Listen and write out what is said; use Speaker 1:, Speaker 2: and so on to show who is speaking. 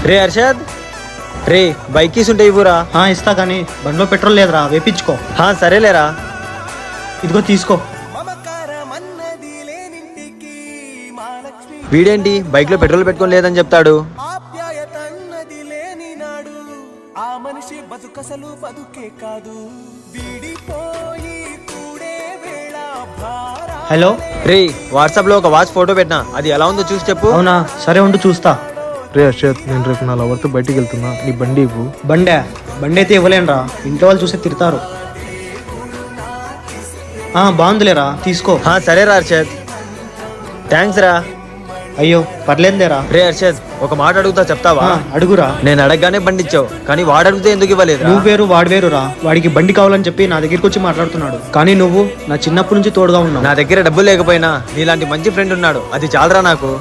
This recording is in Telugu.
Speaker 1: రే హర్షద్, రే బైక్ కీస్ ఉంటాయి ఇవ్వరా.
Speaker 2: ఇస్తా కానీ బండిలో పెట్రోల్ లేదురా, వేపించుకో.
Speaker 1: సరేలేరా.
Speaker 2: ఇదిగో తీసుకో.
Speaker 1: వీడేంటి బైక్ లో పెట్రోల్ పెట్టుకొని లేదని చెప్తాడు.
Speaker 2: హలో.
Speaker 1: రే వాట్సాప్ లో ఒక వాచ్ ఫోటో పెట్టినా, అది ఎలా ఉందో చూసి చెప్పు.
Speaker 2: అవునా, సరే ఉండు చూస్తా.
Speaker 3: రే హర్షద్, నేను రేపు నా లవర్తో బయటికి వెళ్తున్నా, నీ బండి ఇవ్వు.
Speaker 2: బండి అయితే ఇవ్వలేనురా, ఇంట్లో వాళ్ళు చూస్తే తిడతారు. బాగుందిలేరా, తీసుకో.
Speaker 1: సరేరా హర్షద్, థ్యాంక్స్ రా.
Speaker 2: అయ్యో పర్లేదులేరా.
Speaker 1: రే హర్షద్, ఒక మాట అడుగుతా చెప్తావా?
Speaker 2: అడుగురా.
Speaker 1: నేను అడగగానే బండి ఇచ్చావు, కానీ వాడు అడిగితే ఎందుకు ఇవ్వలేదు?
Speaker 2: నువ్వు వేరు వాడు వేరురా. వాడికి బండి కావాలని చెప్పి నా దగ్గరికి వచ్చి మాట్లాడుతున్నాడు, కానీ నువ్వు నా చిన్నప్పటి నుంచి తోడుగా ఉన్నావు.
Speaker 1: నా దగ్గర డబ్బులు లేకపోయినా నీలాంటి మంచి ఫ్రెండ్ ఉన్నాడు, అది చాలరా నాకు.